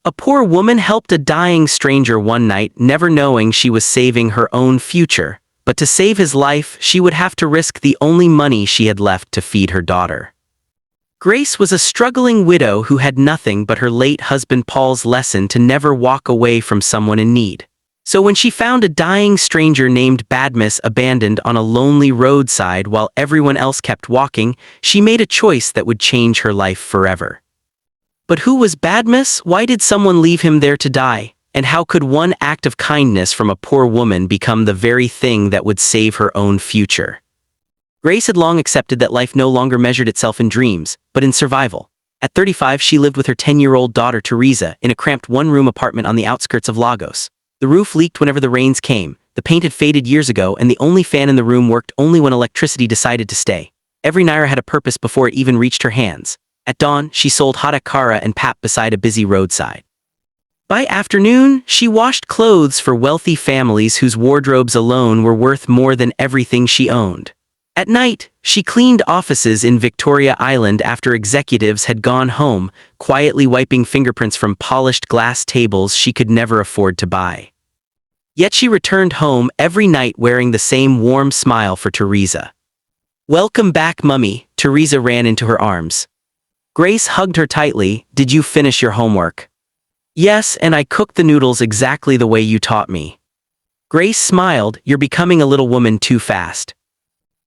A poor woman helped a dying stranger one night, never knowing she was saving her own future, but to save his life, she would have to risk the only money she had left to feed her daughter. Grace was a struggling widow who had nothing but her late husband Paul's lesson to never walk away from someone in need. So when she found a dying stranger named Badmus abandoned on a lonely roadside while everyone else kept walking, she made a choice that would change her life forever. But who was Badmus? Why did someone leave him there to die? And how could one act of kindness from a poor woman become the very thing that would save her own future? Grace had long accepted that life no longer measured itself in dreams, but in survival. At 35, she lived with her 10-year-old daughter Teresa in a cramped one-room apartment on the outskirts of Lagos. The roof leaked whenever the rains came, the paint had faded years ago, and the only fan in the room worked only when electricity decided to stay. Every naira had a purpose before it even reached her hands. At dawn, she sold hot akara and pap beside a busy roadside. By afternoon, she washed clothes for wealthy families whose wardrobes alone were worth more than everything she owned. At night, she cleaned offices in Victoria Island after executives had gone home, quietly wiping fingerprints from polished glass tables she could never afford to buy. Yet she returned home every night wearing the same warm smile for Teresa. "Welcome back, Mummy," Teresa ran into her arms. Grace hugged her tightly. "Did you finish your homework?" "Yes, and I cooked the noodles exactly the way you taught me." Grace smiled. "You're becoming a little woman too fast."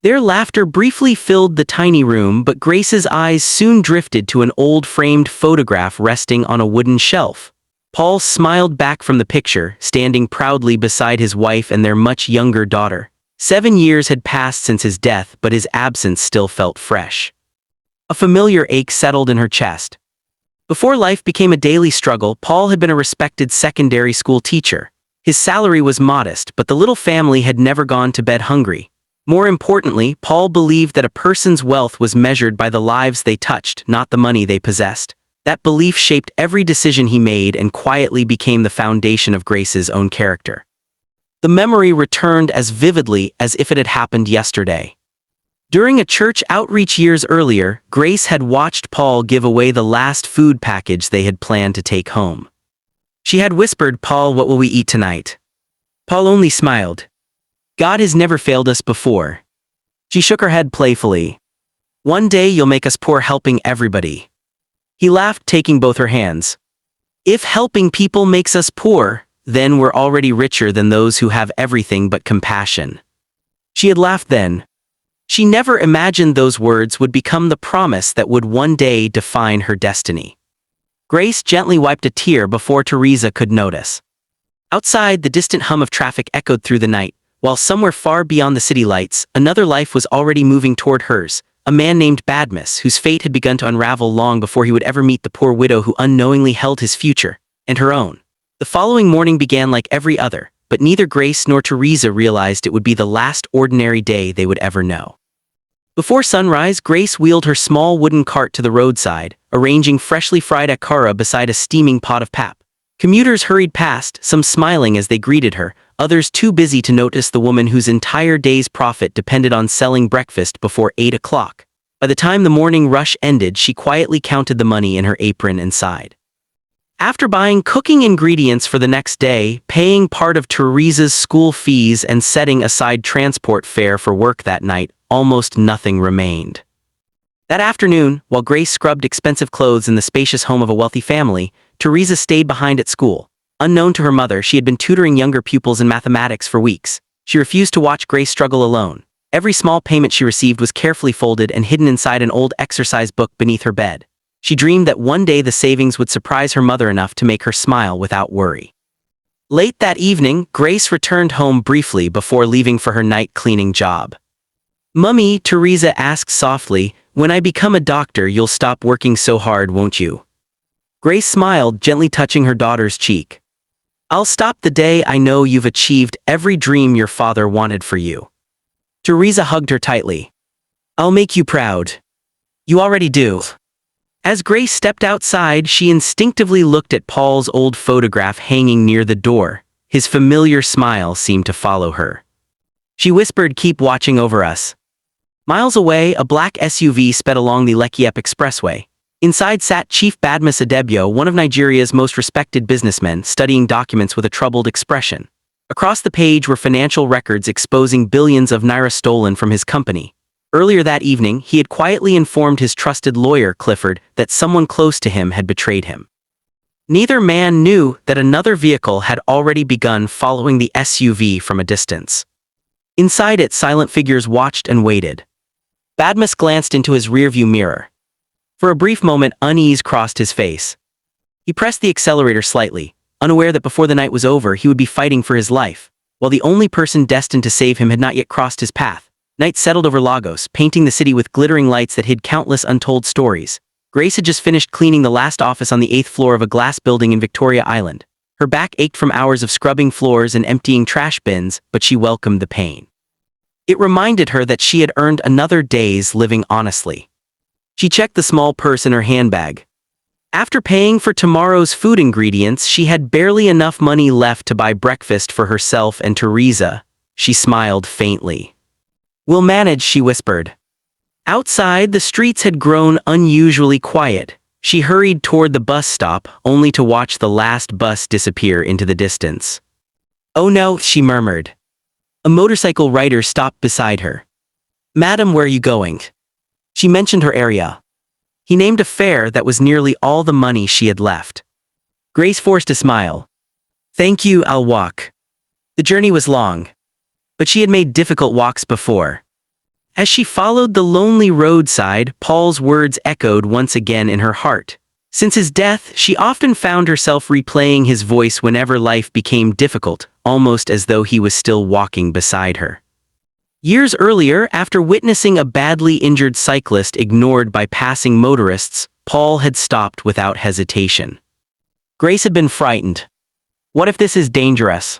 Their laughter briefly filled the tiny room, but Grace's eyes soon drifted to an old framed photograph resting on a wooden shelf. Paul smiled back from the picture, standing proudly beside his wife and their much younger daughter. 7 years had passed since his death, but his absence still felt fresh. A familiar ache settled in her chest. Before life became a daily struggle, Paul had been a respected secondary school teacher. His salary was modest, but the little family had never gone to bed hungry. More importantly, Paul believed that a person's wealth was measured by the lives they touched, not the money they possessed. That belief shaped every decision he made and quietly became the foundation of Grace's own character. The memory returned as vividly as if it had happened yesterday. During a church outreach years earlier, Grace had watched Paul give away the last food package they had planned to take home. She had whispered, "Paul, what will we eat tonight?" Paul only smiled. "God has never failed us before." She shook her head playfully. "One day you'll make us poor helping everybody." He laughed, taking both her hands. "If helping people makes us poor, then we're already richer than those who have everything but compassion." She had laughed then. She never imagined those words would become the promise that would one day define her destiny. Grace gently wiped a tear before Teresa could notice. Outside, the distant hum of traffic echoed through the night, while somewhere far beyond the city lights, another life was already moving toward hers, a man named Badmus, whose fate had begun to unravel long before he would ever meet the poor widow who unknowingly held his future, and her own. The following morning began like every other, but neither Grace nor Teresa realized it would be the last ordinary day they would ever know. Before sunrise, Grace wheeled her small wooden cart to the roadside, arranging freshly fried akara beside a steaming pot of pap. Commuters hurried past, some smiling as they greeted her, others too busy to notice the woman whose entire day's profit depended on selling breakfast before 8 o'clock. By the time the morning rush ended, she quietly counted the money in her apron and sighed. After buying cooking ingredients for the next day, paying part of Teresa's school fees, and setting aside transport fare for work that night, almost nothing remained. That afternoon, while Grace scrubbed expensive clothes in the spacious home of a wealthy family, Teresa stayed behind at school. Unknown to her mother, she had been tutoring younger pupils in mathematics for weeks. She refused to watch Grace struggle alone. Every small payment she received was carefully folded and hidden inside an old exercise book beneath her bed. She dreamed that one day the savings would surprise her mother enough to make her smile without worry. Late that evening, Grace returned home briefly before leaving for her night cleaning job. "Mummy," Teresa asked softly, "when I become a doctor, you'll stop working so hard, won't you?" Grace smiled, gently touching her daughter's cheek. "I'll stop the day I know you've achieved every dream your father wanted for you." Teresa hugged her tightly. "I'll make you proud." "You already do." As Grace stepped outside, she instinctively looked at Paul's old photograph hanging near the door. His familiar smile seemed to follow her. She whispered, "Keep watching over us." Miles away, a black SUV sped along the Lekiepe Expressway. Inside sat Chief Badmus, one of Nigeria's most respected businessmen, studying documents with a troubled expression. Across the page were financial records exposing billions of naira stolen from his company. Earlier that evening, he had quietly informed his trusted lawyer, Clifford, that someone close to him had betrayed him. Neither man knew that another vehicle had already begun following the SUV from a distance. Inside it, silent figures watched and waited. Badmus glanced into his rearview mirror. For a brief moment, unease crossed his face. He pressed the accelerator slightly, unaware that before the night was over he would be fighting for his life, while the only person destined to save him had not yet crossed his path. Night settled over Lagos, painting the city with glittering lights that hid countless untold stories. Grace had just finished cleaning the last office on the 8th floor of a glass building in Victoria Island. Her back ached from hours of scrubbing floors and emptying trash bins, but she welcomed the pain. It reminded her that she had earned another day's living honestly. She checked the small purse in her handbag. After paying for tomorrow's food ingredients, she had barely enough money left to buy breakfast for herself and Teresa. She smiled faintly. "We'll manage," she whispered. Outside, the streets had grown unusually quiet. She hurried toward the bus stop, only to watch the last bus disappear into the distance. "Oh no," she murmured. A motorcycle rider stopped beside her. "Madam, where are you going?" She mentioned her area. He named a fare that was nearly all the money she had left. Grace forced a smile. "Thank you, I'll walk." The journey was long, but she had made difficult walks before. As she followed the lonely roadside, Paul's words echoed once again in her heart. Since his death, she often found herself replaying his voice whenever life became difficult, almost as though he was still walking beside her. Years earlier, after witnessing a badly injured cyclist ignored by passing motorists, Paul had stopped without hesitation. Grace had been frightened. "What if this is dangerous?"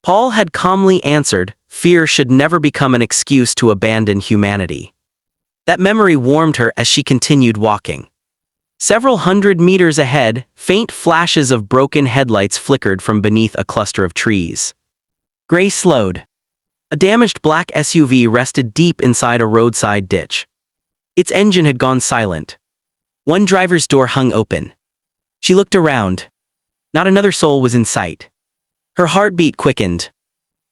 Paul had calmly answered, "Fear should never become an excuse to abandon humanity." That memory warmed her as she continued walking. Several hundred meters ahead, faint flashes of broken headlights flickered from beneath a cluster of trees. Grace slowed. A damaged black SUV rested deep inside a roadside ditch. Its engine had gone silent. One driver's door hung open. She looked around. Not another soul was in sight. Her heartbeat quickened.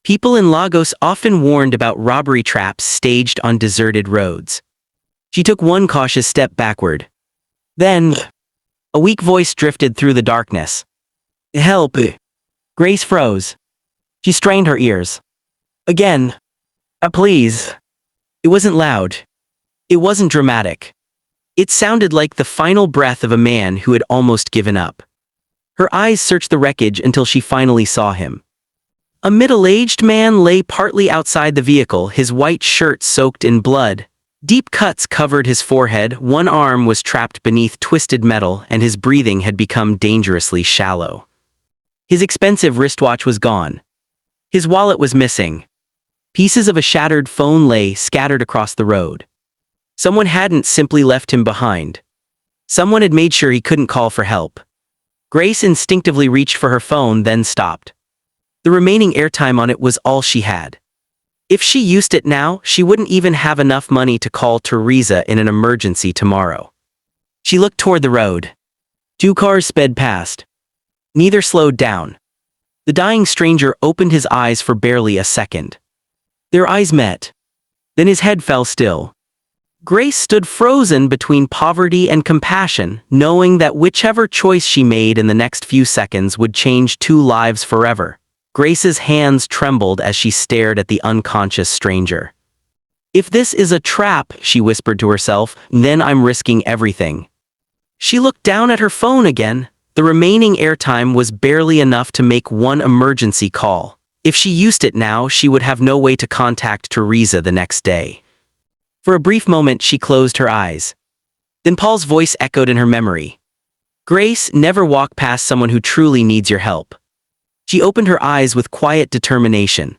People in Lagos often warned about robbery traps staged on deserted roads. She took one cautious step backward. Then, a weak voice drifted through the darkness. "Help!" Grace froze. She strained her ears. Again. Please." It wasn't loud. It wasn't dramatic. It sounded like the final breath of a man who had almost given up. Her eyes searched the wreckage until she finally saw him. A middle-aged man lay partly outside the vehicle, his white shirt soaked in blood. Deep cuts covered his forehead, one arm was trapped beneath twisted metal, and his breathing had become dangerously shallow. His expensive wristwatch was gone. His wallet was missing. Pieces of a shattered phone lay scattered across the road. Someone hadn't simply left him behind. Someone had made sure he couldn't call for help. Grace instinctively reached for her phone, then stopped. The remaining airtime on it was all she had. If she used it now, she wouldn't even have enough money to call Teresa in an emergency tomorrow. She looked toward the road. 2 cars sped past. Neither slowed down. The dying stranger opened his eyes for barely a second. Their eyes met. Then his head fell still. Grace stood frozen between poverty and compassion, knowing that whichever choice she made in the next few seconds would change 2 lives forever. Grace's hands trembled as she stared at the unconscious stranger. "If this is a trap," she whispered to herself, "then I'm risking everything." She looked down at her phone again. The remaining airtime was barely enough to make one emergency call. If she used it now, she would have no way to contact Teresa the next day. For a brief moment, she closed her eyes. Then Paul's voice echoed in her memory. "Grace, never walk past someone who truly needs your help." She opened her eyes with quiet determination.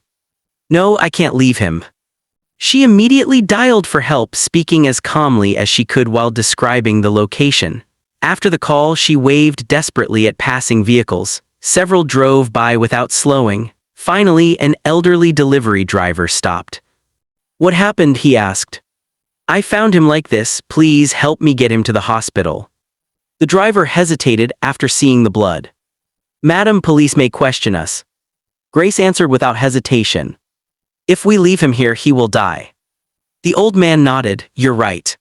"No, I can't leave him." She immediately dialed for help, speaking as calmly as she could while describing the location. After the call, she waved desperately at passing vehicles. Several drove by without slowing. Finally, an elderly delivery driver stopped. "What happened?" he asked. "I found him like this. Please help me get him to the hospital." The driver hesitated after seeing the blood. "Madam, police may question us." Grace answered without hesitation. "If we leave him here, he will die." The old man nodded. "You're right."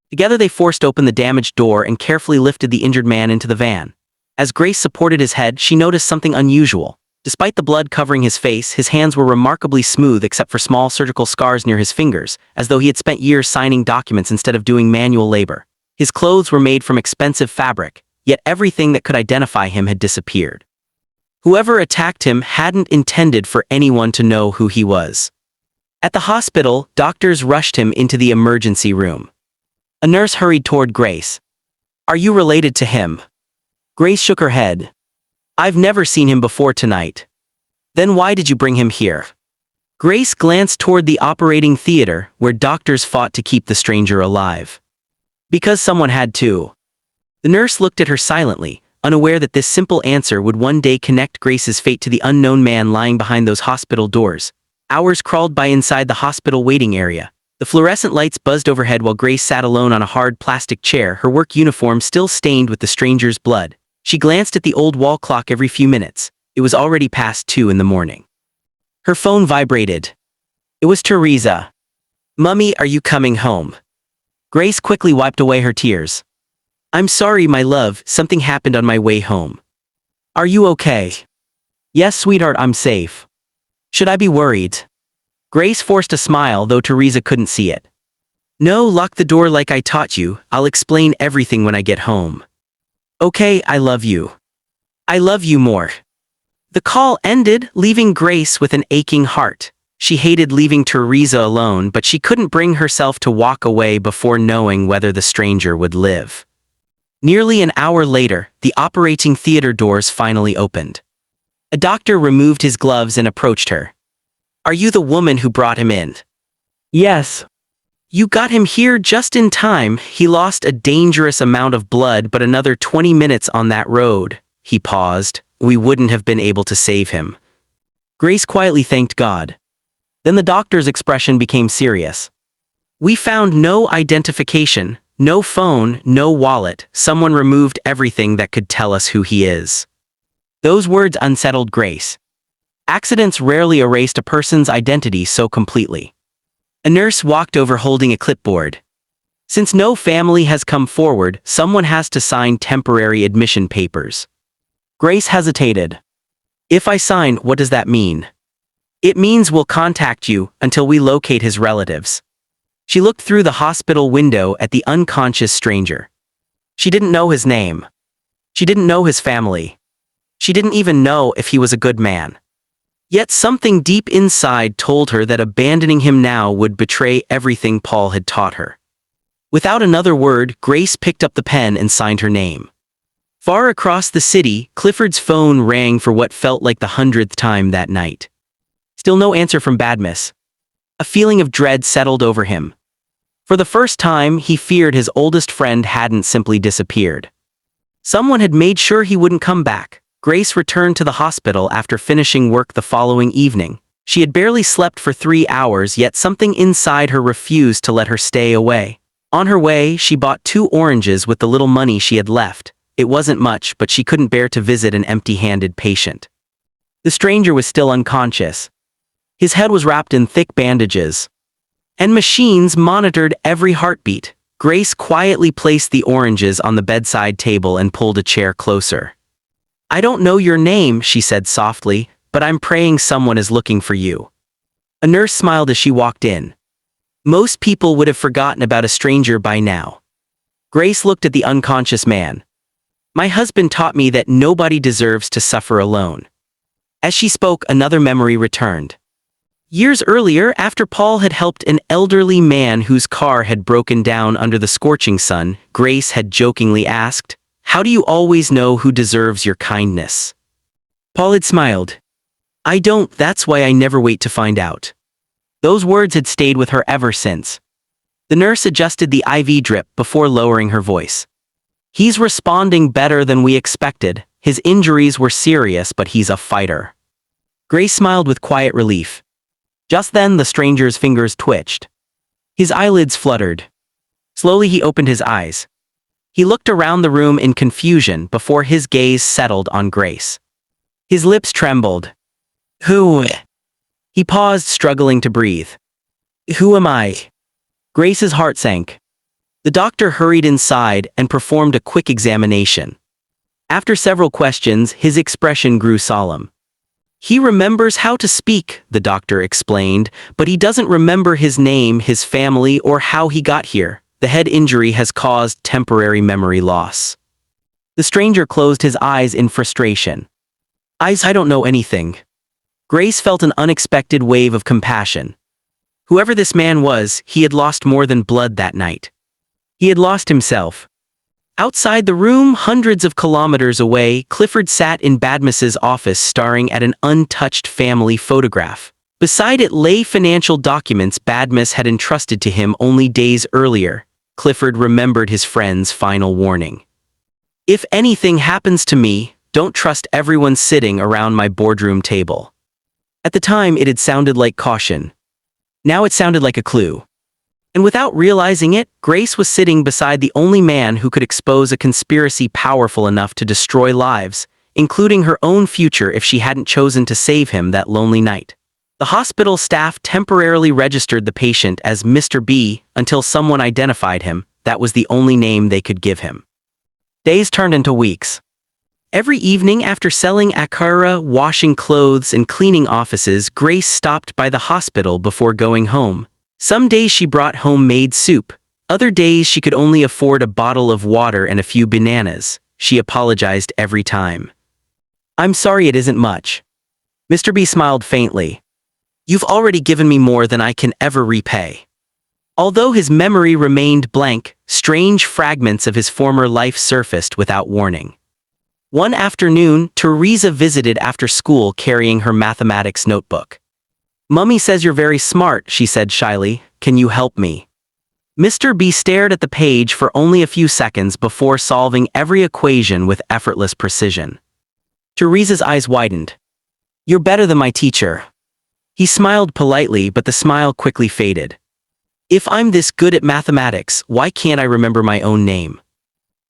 Together they forced open the damaged door and carefully lifted the injured man into the van. As Grace supported his head, she noticed something unusual. Despite the blood covering his face, his hands were remarkably smooth except for small surgical scars near his fingers, as though he had spent years signing documents instead of doing manual labor. His clothes were made from expensive fabric, yet everything that could identify him had disappeared. Whoever attacked him hadn't intended for anyone to know who he was. At the hospital, doctors rushed him into the emergency room. A nurse hurried toward Grace. "Are you related to him?" Grace shook her head. "I've never seen him before tonight." "Then why did you bring him here?" Grace glanced toward the operating theater, where doctors fought to keep the stranger alive. "Because someone had to." The nurse looked at her silently, unaware that this simple answer would one day connect Grace's fate to the unknown man lying behind those hospital doors. Hours crawled by inside the hospital waiting area. The fluorescent lights buzzed overhead while Grace sat alone on a hard plastic chair, her work uniform still stained with the stranger's blood. She glanced at the old wall clock every few minutes. It was already past 2 in the morning. Her phone vibrated. It was Teresa. "Mummy, are you coming home?" Grace quickly wiped away her tears. "I'm sorry, my love, something happened on my way home." "Are you okay?" "Yes, sweetheart, I'm safe." "Should I be worried?" Grace forced a smile, though Teresa couldn't see it. "No, lock the door like I taught you. I'll explain everything when I get home." "Okay, I love you." "I love you more." The call ended, leaving Grace with an aching heart. She hated leaving Teresa alone, but she couldn't bring herself to walk away before knowing whether the stranger would live. Nearly an hour later, the operating theater doors finally opened. A doctor removed his gloves and approached her. "Are you the woman who brought him in?" "Yes." "You got him here just in time. He lost a dangerous amount of blood, but another 20 minutes on that road." He paused. "We wouldn't have been able to save him." Grace quietly thanked God. Then the doctor's expression became serious. "We found no identification, no phone, no wallet. Someone removed everything that could tell us who he is." Those words unsettled Grace. Accidents rarely erased a person's identity so completely. A nurse walked over holding a clipboard. "Since no family has come forward, someone has to sign temporary admission papers." Grace hesitated. "If I sign, what does that mean?" "It means we'll contact you until we locate his relatives." She looked through the hospital window at the unconscious stranger. She didn't know his name. She didn't know his family. She didn't even know if he was a good man. Yet something deep inside told her that abandoning him now would betray everything Paul had taught her. Without another word, Grace picked up the pen and signed her name. Far across the city, Clifford's phone rang for what felt like the 100th time that night. Still no answer from Badmus. A feeling of dread settled over him. For the first time, he feared his oldest friend hadn't simply disappeared. Someone had made sure he wouldn't come back. Grace returned to the hospital after finishing work the following evening. She had barely slept for 3 hours, yet something inside her refused to let her stay away. On her way, she bought 2 oranges with the little money she had left. It wasn't much, but she couldn't bear to visit an empty-handed patient. The stranger was still unconscious. His head was wrapped in thick bandages, and machines monitored every heartbeat. Grace quietly placed the oranges on the bedside table and pulled a chair closer. "I don't know your name," she said softly, "but I'm praying someone is looking for you." A nurse smiled as she walked in. Most people would have forgotten about a stranger by now. Grace looked at the unconscious man. "My husband taught me that nobody deserves to suffer alone." As she spoke, another memory returned. Years earlier, after Paul had helped an elderly man whose car had broken down under the scorching sun, Grace had jokingly asked, "How do you always know who deserves your kindness?" Paul had smiled. "I don't, that's why I never wait to find out." Those words had stayed with her ever since. The nurse adjusted the IV drip before lowering her voice. "He's responding better than we expected. His injuries were serious, but he's a fighter." Grace smiled with quiet relief. Just then, the stranger's fingers twitched. His eyelids fluttered. Slowly he opened his eyes. He looked around the room in confusion before his gaze settled on Grace. His lips trembled. Who? He paused, struggling to breathe. Who am I? Grace's heart sank. The doctor hurried inside and performed a quick examination. After several questions, his expression grew solemn. He remembers how to speak, the doctor explained, but he doesn't remember his name, his family, or how he got here. The head injury has caused temporary memory loss. The stranger closed his eyes in frustration. I don't know anything. Grace felt an unexpected wave of compassion. Whoever this man was, he had lost more than blood that night. He had lost himself. Outside the room, hundreds of kilometers away, Clifford sat in Badmus's office staring at an untouched family photograph. Beside it lay financial documents Badmus had entrusted to him only days earlier. Clifford remembered his friend's final warning. If anything happens to me, don't trust everyone sitting around my boardroom table. At the time, it had sounded like caution. Now it sounded like a clue. And without realizing it, Grace was sitting beside the only man who could expose a conspiracy powerful enough to destroy lives, including her own future if she hadn't chosen to save him that lonely night. The hospital staff temporarily registered the patient as Mr. B until someone identified him. That was the only name they could give him. Days turned into weeks. Every evening after selling akara, washing clothes, and cleaning offices, Grace stopped by the hospital before going home. Some days she brought homemade soup. Other days she could only afford a bottle of water and a few bananas. She apologized every time. I'm sorry, it isn't much. Mr. B smiled faintly. You've already given me more than I can ever repay. Although his memory remained blank, strange fragments of his former life surfaced without warning. One afternoon, Teresa visited after school carrying her mathematics notebook. Mummy says you're very smart, she said shyly. Can you help me? Mr. B stared at the page for only a few seconds before solving every equation with effortless precision. Teresa's eyes widened. You're better than my teacher. He smiled politely, but the smile quickly faded. If I'm this good at mathematics, why can't I remember my own name?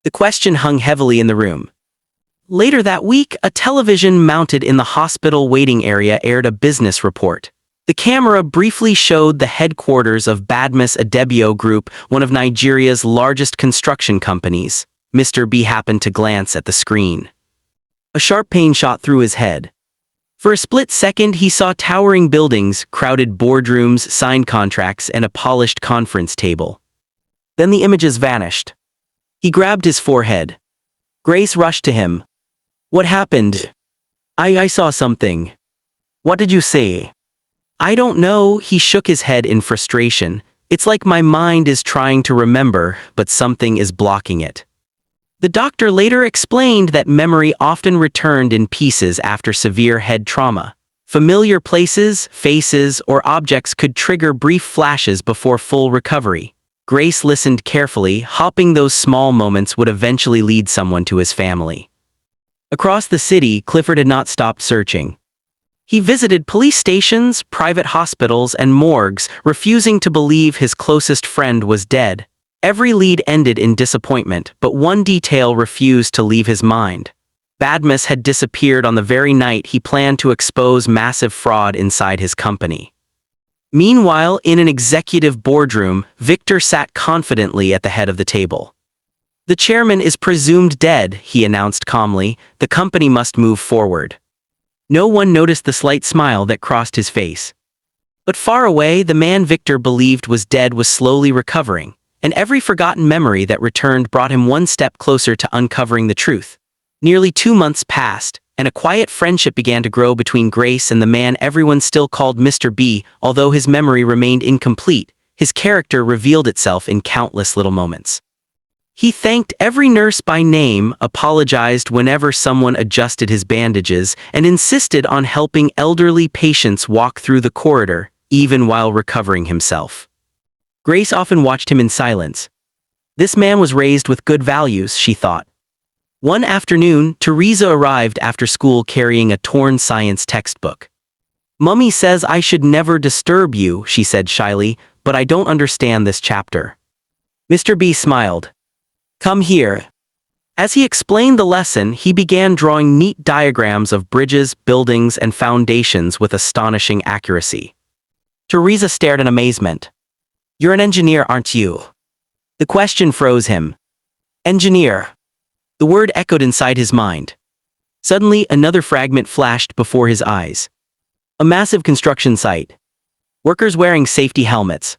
The question hung heavily in the room. Later that week, a television mounted in the hospital waiting area aired a business report. The camera briefly showed the headquarters of Badmus Adebio Group, one of Nigeria's largest construction companies. Mr. B happened to glance at the screen. A sharp pain shot through his head. For a split second, he saw towering buildings, crowded boardrooms, signed contracts, and a polished conference table. Then the images vanished. He grabbed his forehead. Grace rushed to him. What happened? I saw something. What did you say? I don't know, he shook his head in frustration. It's like my mind is trying to remember, but something is blocking it. The doctor later explained that memory often returned in pieces after severe head trauma. Familiar places, faces, or objects could trigger brief flashes before full recovery. Grace listened carefully, hoping those small moments would eventually lead someone to his family. Across the city, Clifford had not stopped searching. He visited police stations, private hospitals, and morgues, refusing to believe his closest friend was dead. Every lead ended in disappointment, but one detail refused to leave his mind. Badmus had disappeared on the very night he planned to expose massive fraud inside his company. Meanwhile, in an executive boardroom, Victor sat confidently at the head of the table. The chairman is presumed dead, he announced calmly. The company must move forward. No one noticed the slight smile that crossed his face. But far away, the man Victor believed was dead was slowly recovering, and every forgotten memory that returned brought him one step closer to uncovering the truth. Nearly 2 months passed, and a quiet friendship began to grow between Grace and the man everyone still called Mr. B. Although his memory remained incomplete, his character revealed itself in countless little moments. He thanked every nurse by name, apologized whenever someone adjusted his bandages, and insisted on helping elderly patients walk through the corridor, even while recovering himself. Grace often watched him in silence. This man was raised with good values, she thought. One afternoon, Teresa arrived after school carrying a torn science textbook. Mummy says I should never disturb you, she said shyly, but I don't understand this chapter. Mr. B smiled. Come here. As he explained the lesson, he began drawing neat diagrams of bridges, buildings, and foundations with astonishing accuracy. Teresa stared in amazement. You're an engineer, aren't you? The question froze him. Engineer. The word echoed inside his mind. Suddenly, another fragment flashed before his eyes. A massive construction site. Workers wearing safety helmets.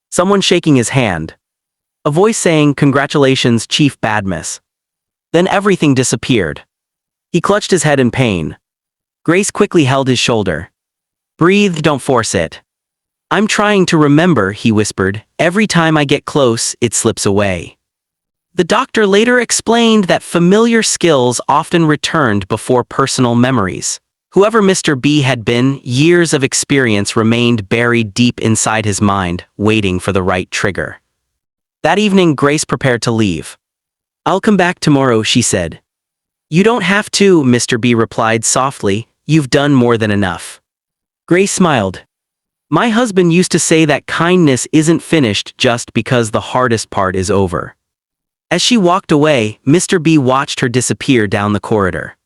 Someone shaking his hand. A voice saying, "Congratulations, Chief Badmus." Then everything disappeared. He clutched his head in pain. Grace quickly held his shoulder. Breathe, don't force it. I'm trying to remember, he whispered. Every time I get close, it slips away. The doctor later explained that familiar skills often returned before personal memories. Whoever Mr. B had been, years of experience remained buried deep inside his mind, waiting for the right trigger. That evening, Grace prepared to leave. I'll come back tomorrow, she said. You don't have to, Mr. B replied softly. You've done more than enough. Grace smiled. My husband used to say that kindness isn't finished just because the hardest part is over. As she walked away, Mr. B watched her disappear down the corridor.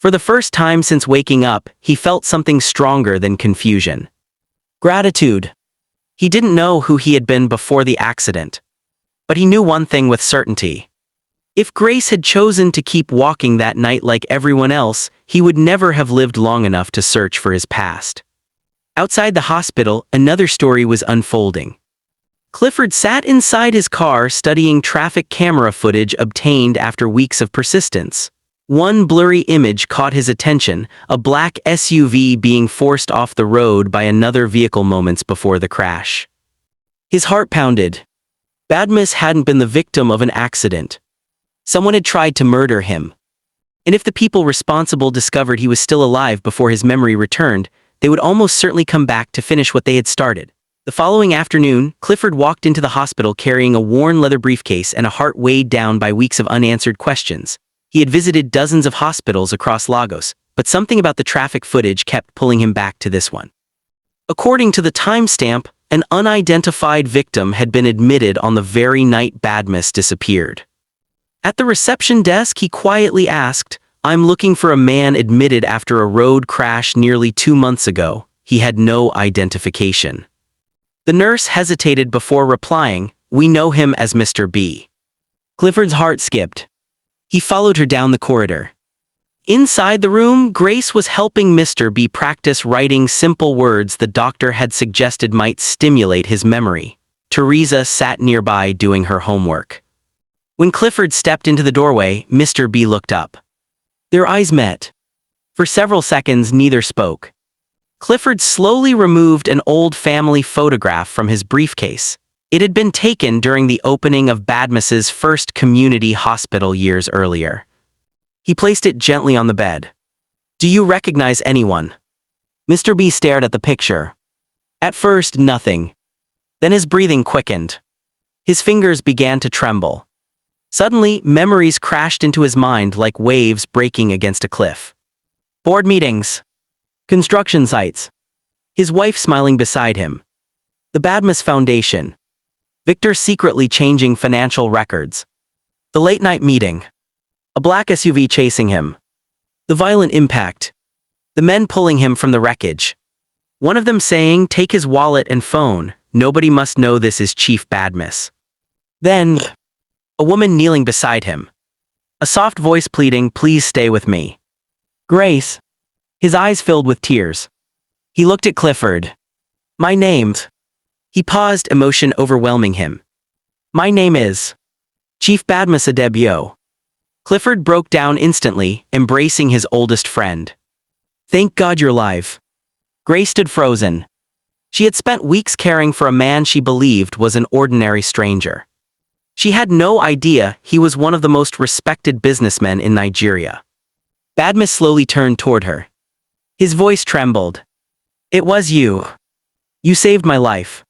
For the first time since waking up, he felt something stronger than confusion. Gratitude. He didn't know who he had been before the accident. But he knew one thing with certainty. If Grace had chosen to keep walking that night like everyone else, he would never have lived long enough to search for his past. Outside the hospital, another story was unfolding. Clifford sat inside his car studying traffic camera footage obtained after weeks of persistence. One blurry image caught his attention, a black SUV being forced off the road by another vehicle moments before the crash. His heart pounded. Badmus hadn't been the victim of an accident. Someone had tried to murder him. And if the people responsible discovered he was still alive before his memory returned, they would almost certainly come back to finish what they had started. The following afternoon, Clifford walked into the hospital carrying a worn leather briefcase and a heart weighed down by weeks of unanswered questions. He had visited dozens of hospitals across Lagos, but something about the traffic footage kept pulling him back to this one. According to the timestamp, an unidentified victim had been admitted on the very night Badmus disappeared. At the reception desk, he quietly asked, I'm looking for a man admitted after a road crash nearly 2 months ago. He had no identification. The nurse hesitated before replying, we know him as Mr. B. Clifford's heart skipped. He followed her down the corridor. Inside the room, Grace was helping Mr. B practice writing simple words the doctor had suggested might stimulate his memory. Teresa sat nearby doing her homework. When Clifford stepped into the doorway, Mr. B looked up. Their eyes met. For several seconds, neither spoke. Clifford slowly removed an old family photograph from his briefcase. It had been taken during the opening of Badmus's first community hospital years earlier. He placed it gently on the bed. Do you recognize anyone? Mr. B stared at the picture. At first, nothing. Then his breathing quickened. His fingers began to tremble. Suddenly, memories crashed into his mind like waves breaking against a cliff. Board meetings. Construction sites. His wife smiling beside him. The Badmus Foundation. Victor secretly changing financial records. The late-night meeting. A black SUV chasing him. The violent impact. The men pulling him from the wreckage. One of them saying, take his wallet and phone. Nobody must know this is Chief Badmus. Then, a woman kneeling beside him. A soft voice pleading, please stay with me. Grace. His eyes filled with tears. He looked at Clifford. My name. He paused, emotion overwhelming him. My name is Chief Badmus Adebio. Clifford broke down instantly, embracing his oldest friend. Thank God you're alive. Grace stood frozen. She had spent weeks caring for a man she believed was an ordinary stranger. She had no idea he was one of the most respected businessmen in Nigeria. Badmus slowly turned toward her. His voice trembled. It was you. You saved my life.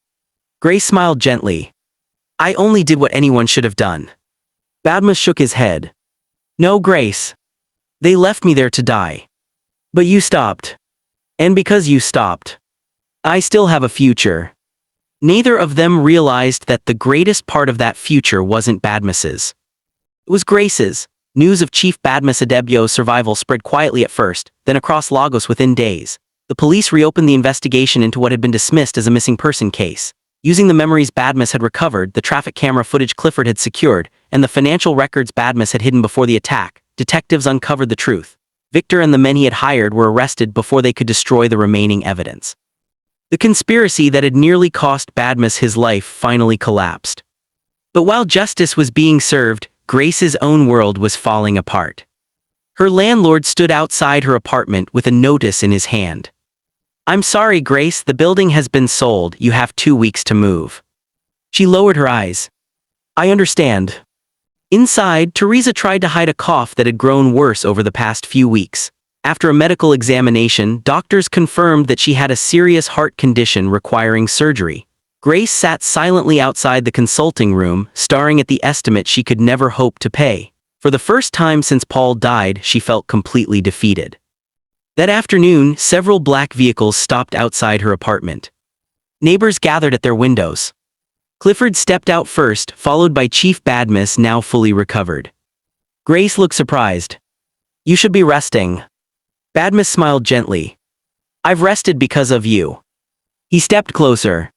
Grace smiled gently. I only did what anyone should have done. Badmus shook his head. No, Grace. They left me there to die. But you stopped. And because you stopped, I still have a future. Neither of them realized that the greatest part of that future wasn't Badmus's. It was Grace's. News of Chief Badmus Adebio's survival spread quietly at first, then across Lagos within days. The police reopened the investigation into what had been dismissed as a missing person case. Using the memories Badmus had recovered, the traffic camera footage Clifford had secured, and the financial records Badmus had hidden before the attack, detectives uncovered the truth. Victor and the men he had hired were arrested before they could destroy the remaining evidence. The conspiracy that had nearly cost Badmus his life finally collapsed. But while justice was being served, Grace's own world was falling apart. Her landlord stood outside her apartment with a notice in his hand. "I'm sorry, Grace, the building has been sold. You have 2 weeks to move." She lowered her eyes. "I understand." Inside, Teresa tried to hide a cough that had grown worse over the past few weeks. After a medical examination, doctors confirmed that she had a serious heart condition requiring surgery. Grace sat silently outside the consulting room, staring at the estimate she could never hope to pay. For the first time since Paul died, she felt completely defeated. That afternoon, several black vehicles stopped outside her apartment. Neighbors gathered at their windows. Clifford stepped out first, followed by Chief Badmus, now fully recovered. Grace looked surprised. "You should be resting." Badmus smiled gently. "I've rested because of you." He stepped closer.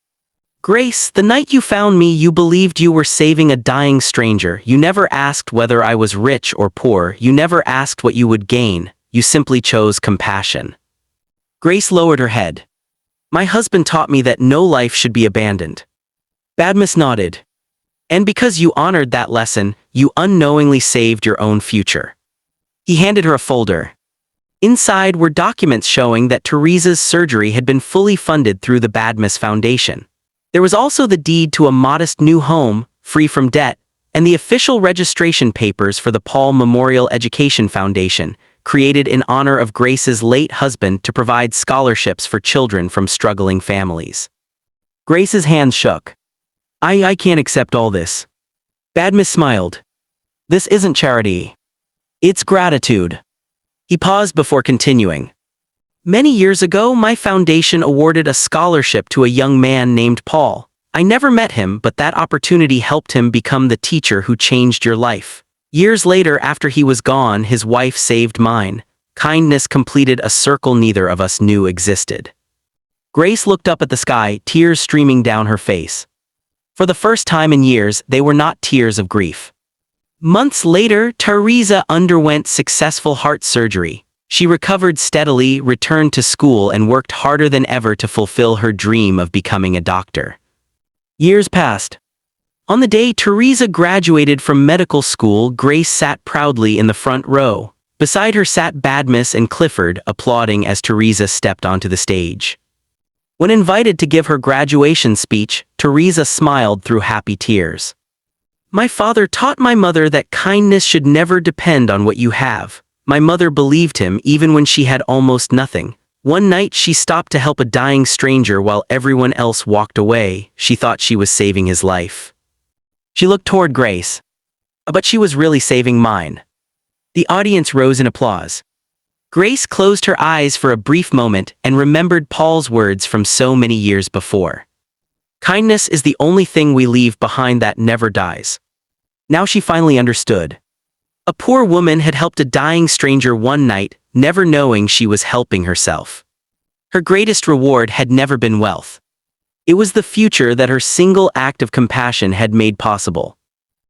"Grace, the night you found me, you believed you were saving a dying stranger. You never asked whether I was rich or poor. You never asked what you would gain. You simply chose compassion." Grace lowered her head. "My husband taught me that no life should be abandoned." Badmus nodded. "And because you honored that lesson, you unknowingly saved your own future." He handed her a folder. Inside were documents showing that Teresa's surgery had been fully funded through the Badmus Foundation. There was also the deed to a modest new home, free from debt, and the official registration papers for the Paul Memorial Education Foundation, created in honor of Grace's late husband to provide scholarships for children from struggling families. Grace's hands shook. I can't accept all this." Badmus smiled. "This isn't charity. It's gratitude." He paused before continuing. "Many years ago, my foundation awarded a scholarship to a young man named Paul. I never met him, but that opportunity helped him become the teacher who changed your life. Years later, after he was gone, his wife saved mine. Kindness completed a circle neither of us knew existed." Grace looked up at the sky, tears streaming down her face. For the first time in years, they were not tears of grief. Months later, Teresa underwent successful heart surgery. She recovered steadily, returned to school, and worked harder than ever to fulfill her dream of becoming a doctor. Years passed. On the day Teresa graduated from medical school, Grace sat proudly in the front row. Beside her sat Badmus and Clifford, applauding as Teresa stepped onto the stage. When invited to give her graduation speech, Teresa smiled through happy tears. "My father taught my mother that kindness should never depend on what you have. My mother believed him even when she had almost nothing. One night she stopped to help a dying stranger while everyone else walked away. She thought she was saving his life." She looked toward Grace. "But she was really saving mine." The audience rose in applause. Grace closed her eyes for a brief moment and remembered Paul's words from so many years before. "Kindness is the only thing we leave behind that never dies." Now she finally understood. A poor woman had helped a dying stranger one night, never knowing she was helping herself. Her greatest reward had never been wealth. It was the future that her single act of compassion had made possible.